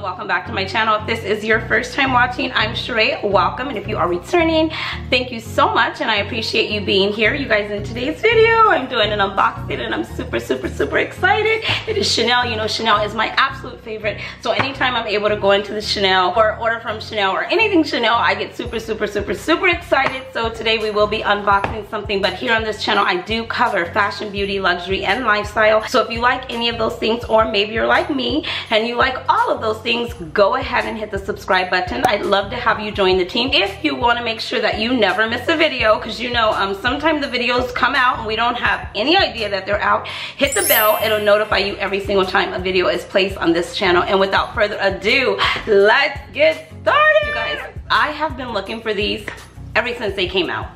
welcome back to my channel. If this is your first time watching, I'm Sheree. Welcome, and if you are returning, thank you so much, and I appreciate you being here. You guys, in today's video, I'm doing an unboxing, and I'm super excited. It is Chanel. You know, Chanel is my absolute favorite, so anytime I'm able to go into the Chanel or order from Chanel or anything Chanel, I get super excited. So today we will be unboxing something, but here on this channel, I do cover fashion, beauty, luxury, and lifestyle. So if you like any of those things, or maybe you're like me and you like all of those things, go ahead and hit the subscribe button. I'd love to have you join the team. If you want to make sure that you never miss a video, because you know sometimes the videos come out and we don't have any idea that they're out, hit the bell. It'll notify you every single time a video is placed on this channel. And without further ado, let's get started. You guys, I have been looking for these ever since they came out.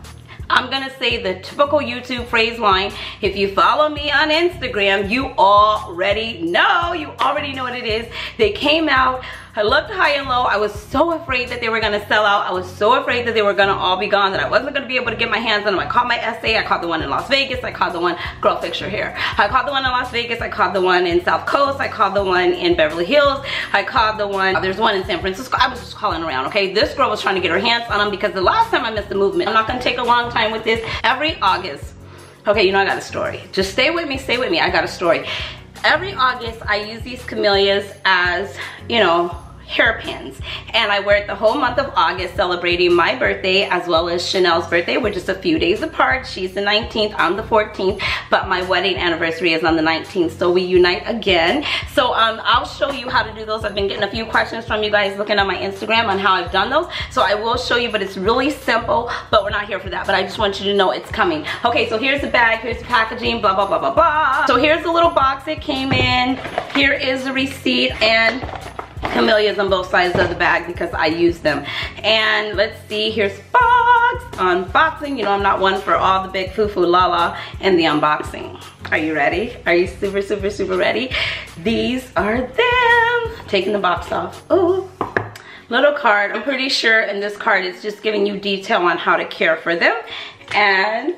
I'm gonna say the typical YouTube phrase line. If you follow me on Instagram, you already know what it is. They came out. I looked high and low. I was so afraid that they were gonna sell out. I was so afraid that they were gonna all be gone, that I wasn't gonna be able to get my hands on them. I caught my essay. I caught the one in Las Vegas. I caught the one, girl, fix your hair. I caught the one in Las Vegas. I caught the one in South Coast. I caught the one in Beverly Hills. I caught the one, there's one in San Francisco. I was just calling around, okay? This girl was trying to get her hands on them because the last time I missed the movement. I'm not gonna take a long time with this. Every August, okay, you know I got a story. Just stay with me, I got a story. Every August, I use these camellias as, you know, hairpins, and I wear it the whole month of August, celebrating my birthday as well as Chanel's birthday. We're just a few days apart. She's the 19th, I'm the 14th, but my wedding anniversary is on the 19th, so we unite again. So I'll show you how to do those. I've been getting a few questions from you guys looking on my Instagram on how I've done those, so I will show you, but it's really simple, but we're not here for that. But I just want you to know it's coming. Okay, so here's the bag, here's the packaging, blah blah blah blah blah. So here's the little box it came in. Here is the receipt, and camellias on both sides of the bag because I use them. And let's see, here's box unboxing. You know, I'm not one for all the big foo-foo la-la and the unboxing. Are you ready? Are you super ready? These are them. Taking the box off. Oh, little card. I'm pretty sure in this card it's just giving you detail on how to care for them. And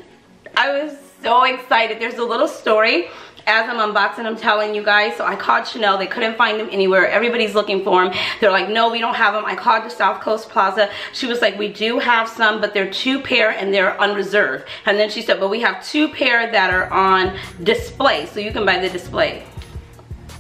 I was so excited. There's a little story as I'm unboxing, I'm telling you guys. So I called Chanel. They couldn't find them anywhere. Everybody's looking for them. They're like, no, we don't have them. I called the South Coast Plaza. She was like, we do have some, but they're 2 pair and they're unreserved. And then she said, but we have 2 pair that are on display, so you can buy the display.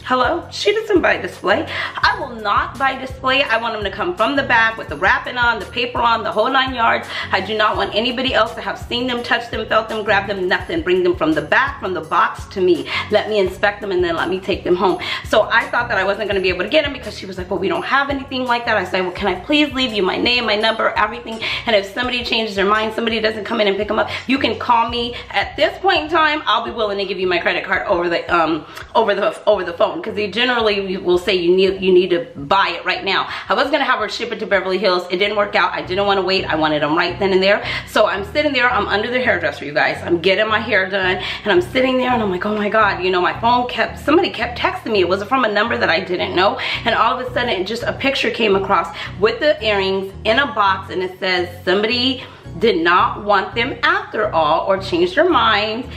Hello? She doesn't buy display. I will not buy display. I want them to come from the back with the wrapping on, the paper on, the whole 9 yards. I do not want anybody else to have seen them, touched them, felt them, grabbed them, nothing. Bring them from the back, from the box to me. Let me inspect them and then let me take them home. So I thought that I wasn't gonna be able to get them because she was like, well, we don't have anything like that. I said, well, can I please leave you my name, my number, everything? And if somebody changes their mind, somebody doesn't come in and pick them up, you can call me. At this point in time, I'll be willing to give you my credit card over the phone. Because they generally will say you need to buy it right now. I was gonna have her ship it to Beverly Hills. It didn't work out. I didn't want to wait. I wanted them right then and there. So I'm sitting there. I'm under the hairdresser, you guys. I'm getting my hair done, and I'm sitting there, and I'm like, oh my God, you know, my phone somebody kept texting me. It was from a number that I didn't know, and all of a sudden, just a picture came across with the earrings in a box, and it says somebody did not want them after all, or changed their mind.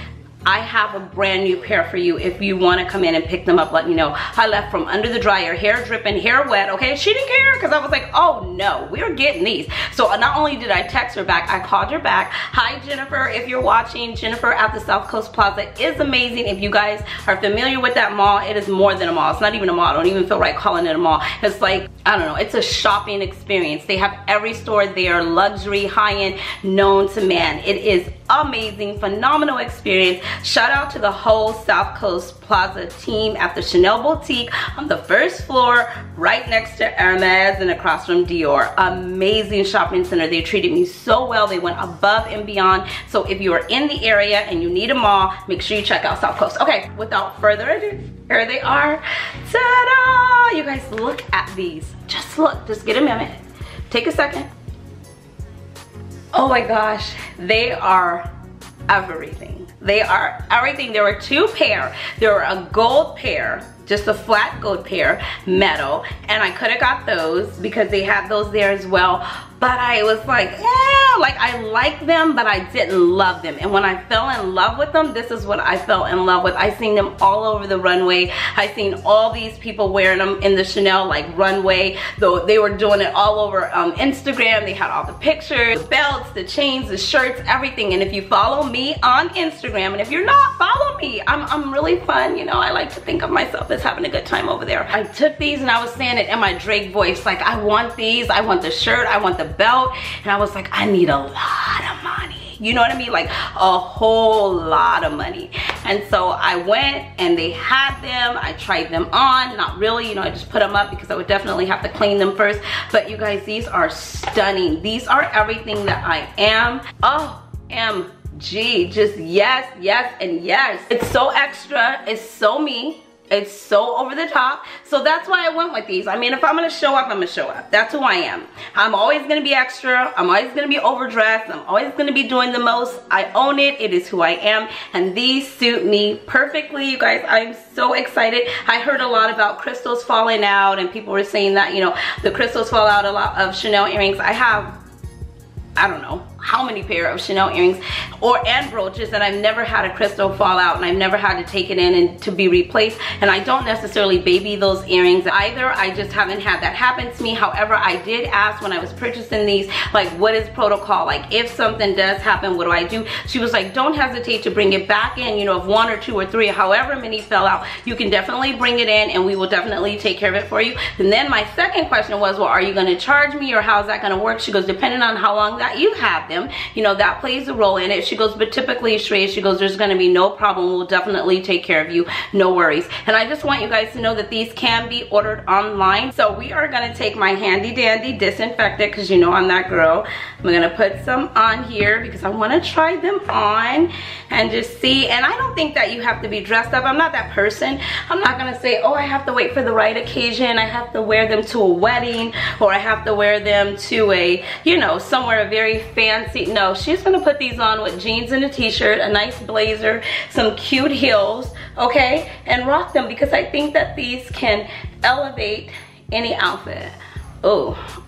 I have a brand new pair for you. If you want to come in and pick them up, let me know. I left from under the dryer, hair dripping, hair wet, okay? She didn't care because I was like, oh no, we're getting these. So not only did I text her back, I called her back. Hi, Jennifer, if you're watching. Jennifer at the South Coast Plaza is amazing. If you guys are familiar with that mall, it is more than a mall. It's not even a mall. I don't even feel right calling it a mall. It's like, I don't know, it's a shopping experience. They have every store there, luxury, high-end, known to man. It is amazing, phenomenal experience. Shout out to the whole South Coast Plaza team at the Chanel Boutique on the first floor, right next to Hermes and across from Dior. Amazing shopping center. They treated me so well. They went above and beyond. So if you are in the area and you need a mall, make sure you check out South Coast. Okay, without further ado, here they are. Ta-da! You guys, look at these. Just look, just get a minute. Take a second. Oh my gosh, they are everything. They are everything. There were 2 pair. There were a gold pair, just a flat gold pair, metal, and I could have got those because they had those there as well. but I was like, like I liked them, but I didn't love them. And when I fell in love with them, this is what I fell in love with. I seen them all over the runway. I seen all these people wearing them in the Chanel like runway, though they were doing it all over Instagram. They had all the pictures, the belts, the chains, the shirts, everything. And if you follow me on Instagram, and if you're not, follow me. I'm really fun, you know. I like to think of myself as having a good time over there. I took these and I was saying it in my Drake voice, like I want these, I want the shirt, I want the belt, and I was like, I need a lot of money. You know what I mean? Like a whole lot of money. And so I went and they had them. I tried them on. Not really, you know, I just put them up because I would definitely have to clean them first. But you guys, these are stunning. These are everything that I am. OMG, just yes, yes, and yes. It's so extra, it's so me. It's so over the top. So that's why I went with these. I mean, if I'm gonna show up, I'm gonna show up. That's who I am. I'm always gonna be extra. I'm always gonna be overdressed. I'm always gonna be doing the most. I own it. It is who I am. And these suit me perfectly, you guys. I'm so excited. I heard a lot about crystals falling out, and people were saying that, you know, the crystals fall out a lot of Chanel earrings. I have, I don't know how many pair of Chanel earrings and brooches, and I've never had a crystal fall out, and I've never had to take it in and to be replaced. And I don't necessarily baby those earrings either. I just haven't had that happen to me. However, I did ask when I was purchasing these, like, what is protocol? Like, if something does happen, what do I do? She was like, don't hesitate to bring it back in. You know, if 1 or 2 or 3, however many fell out, you can definitely bring it in and we will definitely take care of it for you. And then my second question was, well, are you going to charge me, or how's that going to work? She goes, depending on how long that you have them, you know, that plays a role in it. She goes, but typically, Shrey, she goes, there's going to be no problem. We'll definitely take care of you. No worries. And I just want you guys to know that these can be ordered online. So we are going to take my handy dandy disinfectant, because you know I'm that girl. I'm going to put some on here because I want to try them on and just see. And I don't think that you have to be dressed up. I'm not that person. I'm not going to say, oh, I have to wait for the right occasion. I have to wear them to a wedding, or I have to wear them to a, you know, somewhere very fancy. No, she's gonna put these on with jeans and a t-shirt, a nice blazer, some cute heels, okay, and rock them, because I think that these can elevate any outfit. Oh,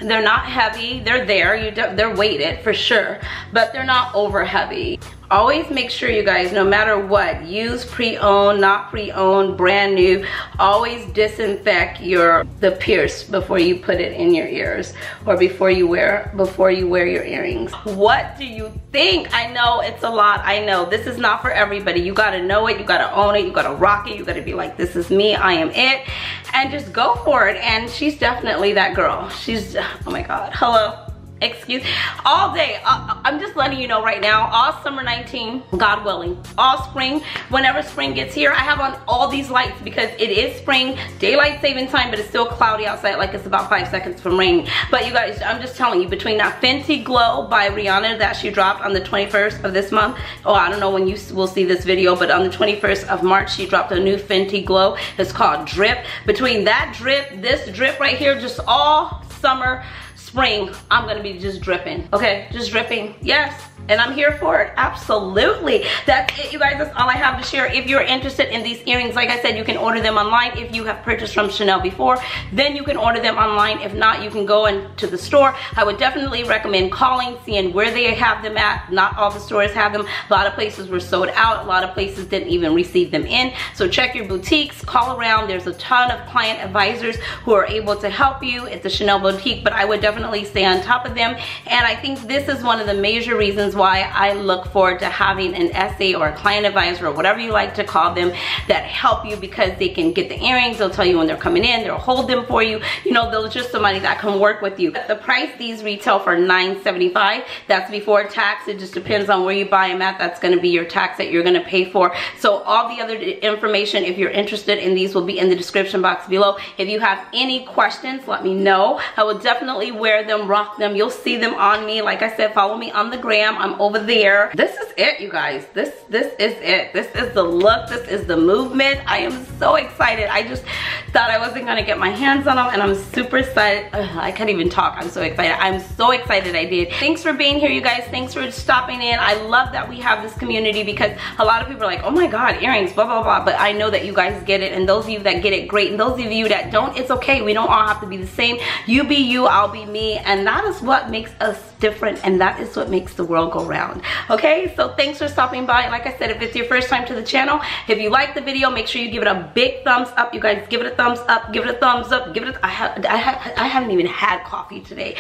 they're not heavy. They're there. They're weighted for sure, but they're not over heavy. Always make sure, you guys, no matter what, use pre-owned, not pre-owned, brand new, always disinfect the pierce before you put it in your ears, or before you wear your earrings. What do you think? I know it's a lot. I know this is not for everybody. You gotta know it, you gotta own it, you gotta rock it, you gotta be like, this is me, I am it, and just go for it. And she's definitely that girl. She's, oh my God, hello. Excuse, all day. I'm just letting you know right now, all summer 19, God willing, all spring, whenever spring gets here, I have on all these lights because it is spring, daylight saving time, but it's still cloudy outside, like it's about 5 seconds from raining. But you guys, I'm just telling you, between that Fenty Glow by Rihanna that she dropped on the 21st of this month, oh, I don't know when you will see this video, but on the 21st of March, she dropped a new Fenty Glow. It's called Drip. Between that drip, this drip right here, just all summer, spring, I'm gonna be just dripping, okay? Just dripping, yes. And I'm here for it, absolutely. That's it, you guys, that's all I have to share. If you're interested in these earrings, like I said, you can order them online. If you have purchased from Chanel before, then you can order them online. If not, you can go into the store. I would definitely recommend calling, seeing where they have them at. Not all the stores have them. A lot of places were sold out. A lot of places didn't even receive them in. So check your boutiques, call around. There's a ton of client advisors who are able to help you at the Chanel boutique, but I would definitely stay on top of them. And I think this is one of the major reasons why I look forward to having an SA or a client advisor, or whatever you like to call them, that help you, because they can get the earrings, they'll tell you when they're coming in, they'll hold them for you, you know, they're just somebody that can work with you. The price, these retail for $9.75. That's before tax. It just depends on where you buy them at. That's going to be your tax that you're going to pay for. So all the other information, if you're interested in these, will be in the description box below. If you have any questions, let me know. I will definitely wear them, rock them. You'll see them on me. Like I said, follow me on the gram. I'm over there. This is it, you guys. This is it. This is the look. This is the movement. I am so excited. I just thought I wasn't gonna get my hands on them, and I'm super excited. Ugh, I can't even talk. I'm so excited. I'm so excited I did. Thanks for being here, you guys. Thanks for stopping in. I love that we have this community, because a lot of people are like, oh my God, earrings, blah, blah, blah. But I know that you guys get it, and those of you that get it, great. And those of you that don't, it's okay. We don't all have to be the same. You be you, I'll be me. And that is what makes us different, and that is what makes the world go round. Okay, so thanks for stopping by. Like I said, if it's your first time to the channel, if you like the video, make sure you give it a big thumbs up. You guys give it a thumbs up, give it a thumbs up, give it a, I haven't even had coffee today.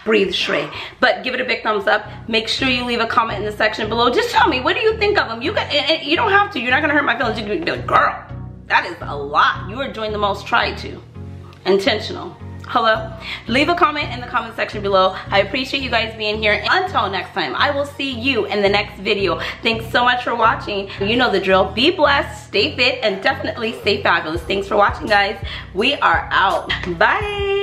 Breathe, Shrey. But give it a big thumbs up. Make sure you leave a comment in the section below. Just tell me, what do you think of them? You don't have to. You're not gonna hurt my feelings. You can be like, girl, that is a lot. You are doing the most. Try to. Intentional. Hello? Leave a comment in the comment section below. I appreciate you guys being here. Until next time, I will see you in the next video. Thanks so much for watching. You know the drill. Be blessed, stay fit, and definitely stay fabulous. Thanks for watching, guys. We are out. Bye.